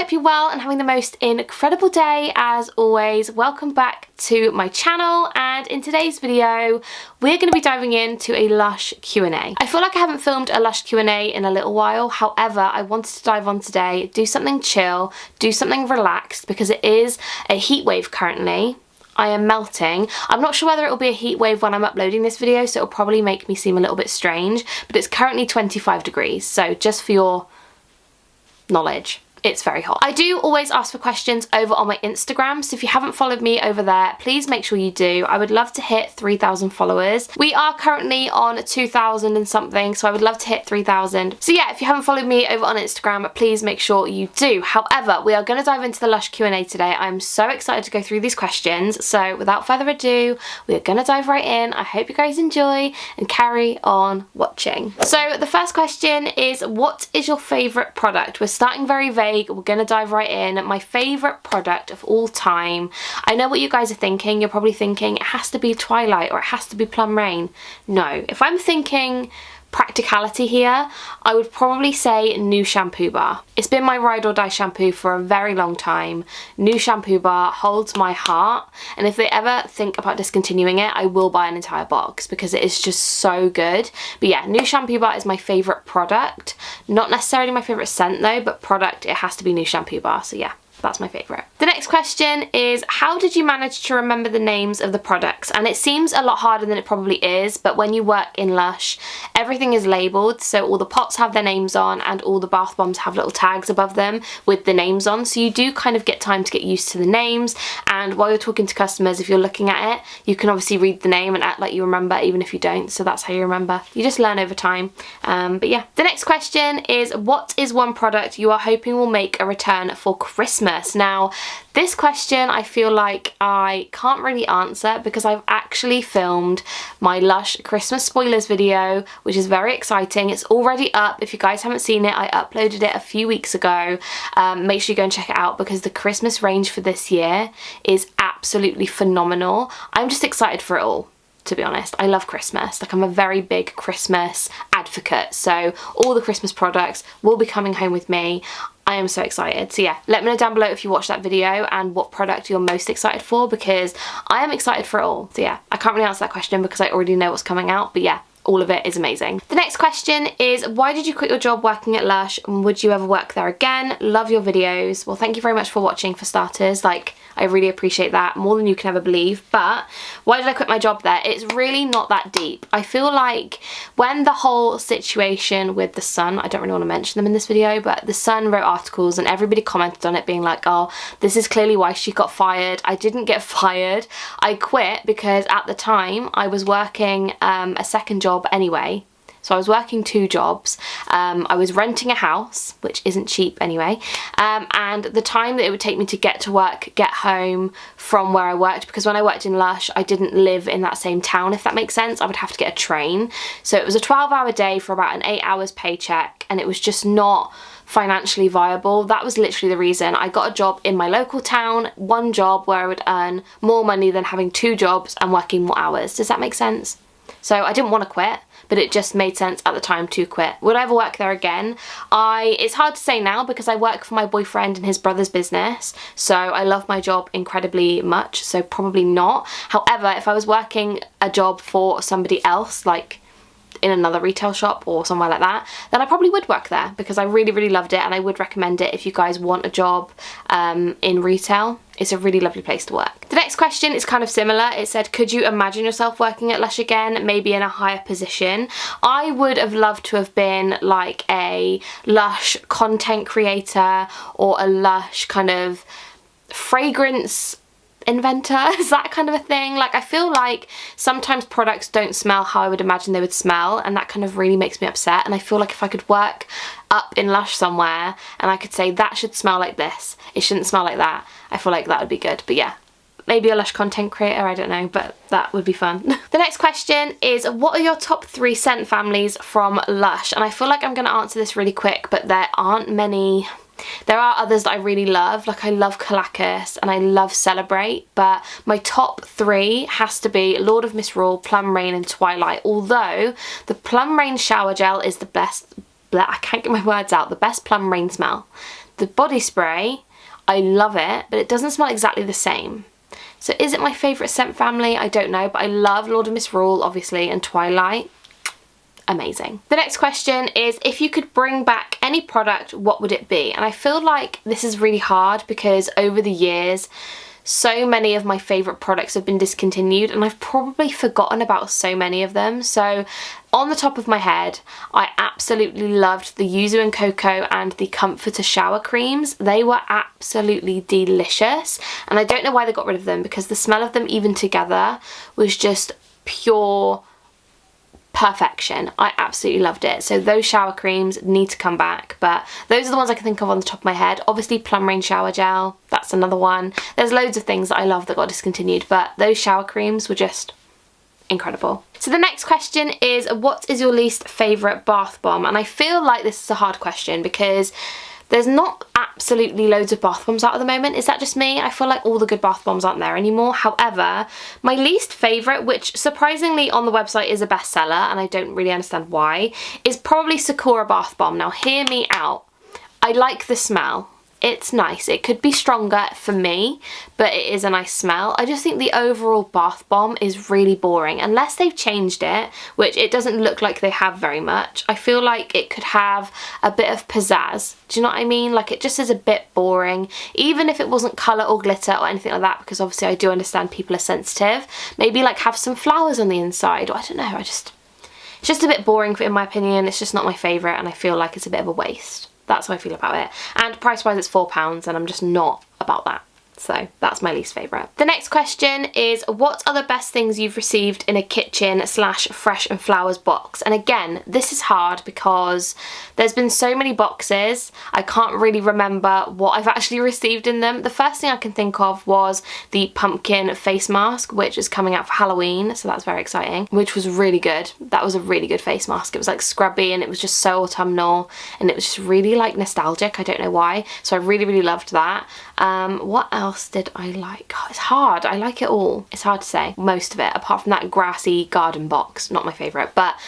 hope you're well and having the most incredible day as always. Welcome back to my channel, and in today's video we're going to be diving into a Lush Q&A. I feel like I haven't filmed a Lush Q&A in a little while, however I wanted to dive on today, do something chill, do something relaxed because it is a heat wave currently. I am melting. I'm not sure whether it will be a heat wave when I'm uploading this video, so it'll probably make me seem a little bit strange, but it's currently 25 degrees, so just for your knowledge, it's very hot. I do always ask for questions over on my Instagram, so if you haven't followed me over there, please make sure you do. I would love to hit 3,000 followers. We are currently on 2,000 and something, so I would love to hit 3,000. So yeah, if you haven't followed me over on Instagram, please make sure you do. However, we are going to dive into the Lush Q&A today. I'm so excited to go through these questions, so without further ado, we are going to dive right in. I hope you guys enjoy and carry on watching. So the first question is, what is your favourite product? We're starting very vague. We're gonna dive right in. My favourite product of all time. I know what you guys are thinking. You're probably thinking it has to be Twilight or it has to be Plum Rain. No, if I'm thinking practicality here, I would probably say New Shampoo Bar. It's been my ride or die shampoo for a very long time. New Shampoo Bar holds my heart, and if they ever think about discontinuing it, I will buy an entire box because it is just so good. But yeah, New Shampoo Bar is my favourite product. Not necessarily my favourite scent though, but product, it has to be New Shampoo Bar, so yeah. That's my favourite. The next question is, how did you manage to remember the names of the products? And it seems a lot harder than it probably is, but when you work in Lush, everything is labelled, so all the pots have their names on and all the bath bombs have little tags above them with the names on, so you do kind of get time to get used to the names, and while you're talking to customers, if you're looking at it, you can obviously read the name and act like you remember even if you don't, so that's how you remember. You just learn over time. But yeah. The next question is, what is one product you are hoping will make a return for Christmas? Now, this question I feel like I can't really answer because I've actually filmed my Lush Christmas spoilers video, which is very exciting. It's already up. If you guys haven't seen it, I uploaded it a few weeks ago. Make sure you go and check it out because the Christmas range for this year is absolutely phenomenal. I'm just excited for it all. To be honest, I love Christmas. Like, I'm a very big Christmas advocate, so all the Christmas products will be coming home with me. I am so excited. So yeah, let me know down below if you watched that video and what product you're most excited for, because I am excited for it all. So yeah, I can't really answer that question because I already know what's coming out, but yeah, all of it is amazing. The next question is, why did you quit your job working at Lush and would you ever work there again? Love your videos. Well, thank you very much for watching, for starters. Like, I really appreciate that more than you can ever believe. But why did I quit my job there? It's really not that deep. I feel like when the whole situation with The Sun, I don't really want to mention them in this video, but The Sun wrote articles and everybody commented on it being like, oh, this is clearly why she got fired. I didn't get fired. I quit because at the time I was working a second job anyway. So I was working 2 jobs. I was renting a house, which isn't cheap anyway, and the time that it would take me to get to work, get home from where I worked, because when I worked in Lush, I didn't live in that same town, if that makes sense. I would have to get a train. So it was a 12-hour day for about an 8 hours paycheck, and it was just not financially viable. That was literally the reason. I got a job in my local town, one job where I would earn more money than having 2 jobs and working more hours. Does that make sense? So I didn't want to quit, but it just made sense at the time to quit. Would I ever work there again? It's hard to say now because I work for my boyfriend and his brother's business, so I love my job incredibly much, so probably not. However, if I was working a job for somebody else, like in another retail shop or somewhere like that, then I probably would work there because I really, really loved it, and I would recommend it if you guys want a job in retail. It's a really lovely place to work. The next question is kind of similar. It said, could you imagine yourself working at Lush again, maybe in a higher position? I would have loved to have been like a Lush content creator or a Lush kind of fragrance inventor, is that kind of a thing? Like, I feel like sometimes products don't smell how I would imagine they would smell, and that kind of really makes me upset. And I feel like if I could work up in Lush somewhere and I could say that should smell like this, it shouldn't smell like that, I feel like that would be good. But yeah, maybe a Lush content creator, I don't know, but that would be fun. The next question is, what are your top 3 scent families from Lush? And I feel like I'm going to answer this really quick, but there aren't many. There are others that I really love, like I love Collis and I love Celebrate, but my top 3 has to be Lord of Misrule, Plum Rain and Twilight, although the Plum Rain shower gel is the best, I can't get my words out, the best Plum Rain smell. The body spray, I love it, but it doesn't smell exactly the same. So is it my favourite scent family? I don't know, but I love Lord of Misrule, obviously, and Twilight. Amazing. The next question is, if you could bring back any product, what would it be? And I feel like this is really hard because over the years, so many of my favourite products have been discontinued and I've probably forgotten about so many of them. So on the top of my head, I absolutely loved the Yuzu and Cocoa and the Comforter shower creams. They were absolutely delicious, and I don't know why they got rid of them because the smell of them even together was just pure perfection. I absolutely loved it. So those shower creams need to come back, but those are the ones I can think of on the top of my head. Obviously Plum Rain shower gel, that's another one. There's loads of things that I love that got discontinued, but those shower creams were just incredible. So the next question is, what is your least favourite bath bomb? And I feel like this is a hard question because there's not absolutely loads of bath bombs out at the moment. Is that just me? I feel like all the good bath bombs aren't there anymore. However, my least favourite, which surprisingly on the website is a bestseller, and I don't really understand why, is probably Sakura bath bomb. Now hear me out. I like the smell. It's nice. It could be stronger for me, but it is a nice smell. I just think the overall bath bomb is really boring. Unless they've changed it, which it doesn't look like they have very much, I feel like it could have a bit of pizzazz. Do you know what I mean? Like, it just is a bit boring. Even if it wasn't colour or glitter or anything like that, because obviously I do understand people are sensitive. Maybe like have some flowers on the inside, or I don't know, it's just a bit boring in my opinion. It's just not my favourite and I feel like it's a bit of a waste. That's how I feel about it. And price-wise it's £4 and I'm just not about that. So that's my least favourite. The next question is, what are the best things you've received in a kitchen / fresh and flowers box? And again, this is hard because there's been so many boxes, I can't really remember what I've actually received in them. The first thing I can think of was the pumpkin face mask, which is coming out for Halloween, so that's very exciting, which was really good. That was a really good face mask. It was like scrubby and it was just so autumnal and it was just really like nostalgic, I don't know why. So I really, really loved that. What else did I like? Oh, it's hard. I like it all. It's hard to say. Most of it, apart from that grassy garden box. Not my favourite, but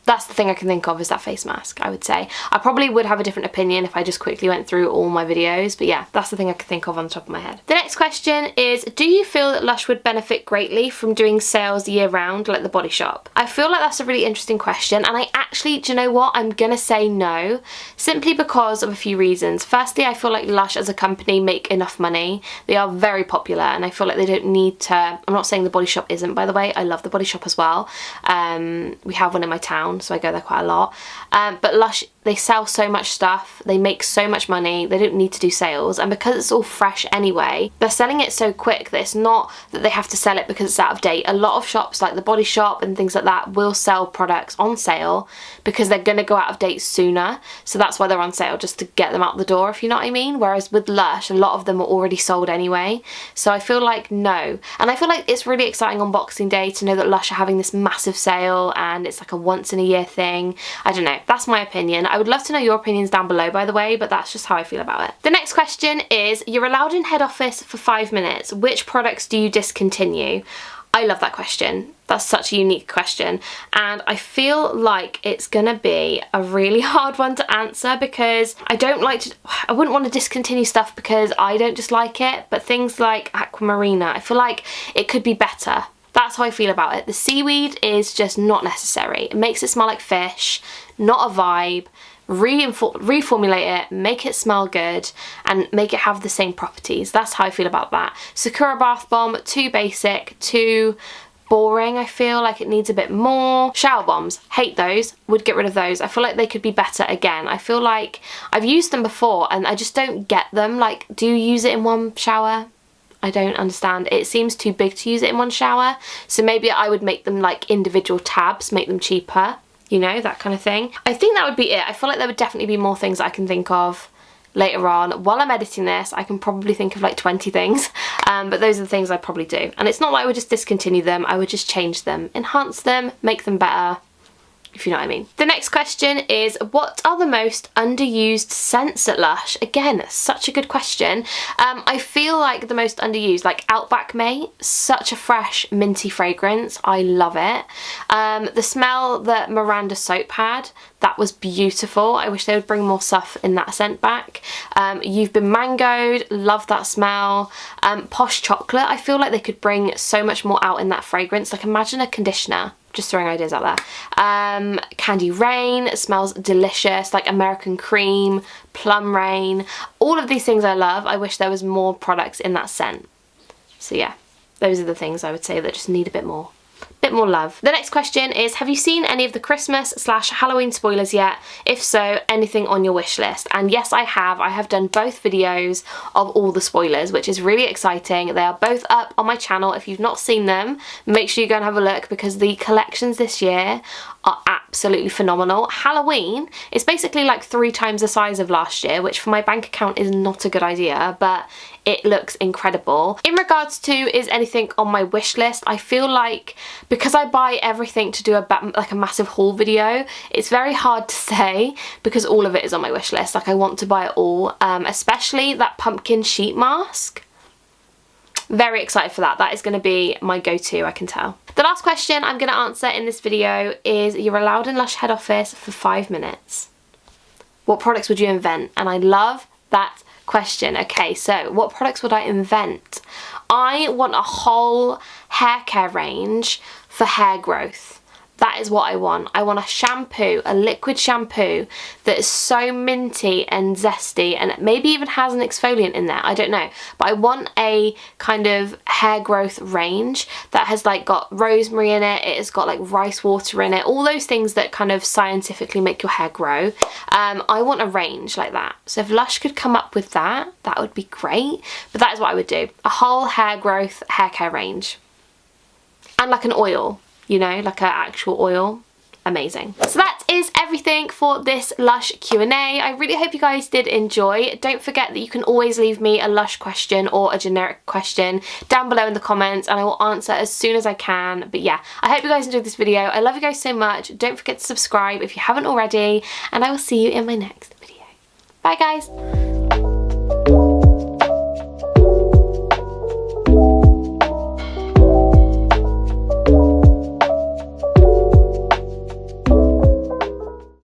that's the thing I can think of is that face mask, I would say. I probably would have a different opinion if I just quickly went through all my videos, but yeah, that's the thing I can think of on the top of my head. The next question is, do you feel that Lush would benefit greatly from doing sales year round like the Body Shop? I feel like that's a really interesting question, and I actually, do you know what? I'm gonna say no, simply because of a few reasons. Firstly, I feel like Lush as a company make enough money. They are very popular and I feel like they don't need to, I'm not saying the Body Shop isn't, by the way, I love the Body Shop as well. We have one in my town, so I go there quite a lot. But Lush, they sell so much stuff, they make so much money, they don't need to do sales, and because it's all fresh anyway, they're selling it so quick that it's not that they have to sell it because it's out of date. A lot of shops like the Body Shop and things like that will sell products on sale because they're going to go out of date sooner, so that's why they're on sale, just to get them out the door, if you know what I mean. Whereas with Lush, a lot of them are already sold anyway, so I feel like no. And I feel like it's really exciting on Boxing Day to know that Lush are having this massive sale and it's like a once in a year thing. I don't know, that's my opinion. I would love to know your opinions down below, by the way, but that's just how I feel about it. The next question is, you're allowed in head office for 5 minutes. Which products do you discontinue? I love that question. That's such a unique question, and I feel like it's gonna be a really hard one to answer because I wouldn't want to discontinue stuff because I don't dislike it, but things like Aquamarina, I feel like it could be better. That's how I feel about it. The seaweed is just not necessary. It makes it smell like fish, not a vibe. Reformulate it, make it smell good, and make it have the same properties. That's how I feel about that. Sakura bath bomb, too basic, too boring. I feel like it needs a bit more. Shower bombs, hate those, would get rid of those. I feel like they could be better again. I feel like I've used them before and I just don't get them. Like, do you use it in one shower? I don't understand. It seems too big to use it in one shower, so maybe I would make them like individual tabs, make them cheaper, you know, that kind of thing. I think that would be it. I feel like there would definitely be more things I can think of later on. While I'm editing this, I can probably think of like 20 things, but those are the things I'd probably do. And it's not like I would just discontinue them, I would just change them, enhance them, make them better, if you know what I mean. The next question is, what are the most underused scents at Lush? Again, such a good question. I feel like the most underused, like Outback Mate, such a fresh minty fragrance. I love it. The smell that Miranda soap had, that was beautiful. I wish they would bring more stuff in that scent back. You've Been Mangoed, love that smell. Posh Chocolate, I feel like they could bring so much more out in that fragrance. Like imagine a conditioner. Just throwing ideas out there. Candy Rain smells delicious, like American Cream, Plum Rain. All of these things I love. I wish there was more products in that scent. So yeah, those are the things I would say that just need a bit more love. The next question is, have you seen any of the Christmas/Halloween spoilers yet? If so, anything on your wish list? And yes, I have. I have done both videos of all the spoilers, which is really exciting. They are both up on my channel. If you've not seen them, make sure you go and have a look, because the collections this year are absolutely phenomenal. Halloween is basically like 3 times the size of last year, which for my bank account is not a good idea, but it looks incredible. In regards to is anything on my wish list, I feel like because I buy everything to do like a massive haul video, it's very hard to say because all of it is on my wish list. Like I want to buy it all, especially that pumpkin sheet mask. Very excited for that. That is going to be my go-to, I can tell. The last question I'm going to answer in this video is, you're allowed in Lush head office for 5 minutes. What products would you invent? And I love that question. Okay, so what products would I invent? I want a whole hair care range for hair growth. That is what I want. I want a shampoo, a liquid shampoo that is so minty and zesty and maybe even has an exfoliant in there. I don't know. But I want a kind of hair growth range that has like got rosemary in it. It has got like rice water in it. All those things that kind of scientifically make your hair grow. I want a range like that. So if Lush could come up with that, that would be great. But that is what I would do. A whole hair growth hair care range. And like an oil. You know, like an actual oil. Amazing. So that is everything for this Lush Q&A. I really hope you guys did enjoy. Don't forget that you can always leave me a Lush question or a generic question down below in the comments and I will answer as soon as I can. But yeah, I hope you guys enjoyed this video. I love you guys so much. Don't forget to subscribe if you haven't already, and I will see you in my next video. Bye guys.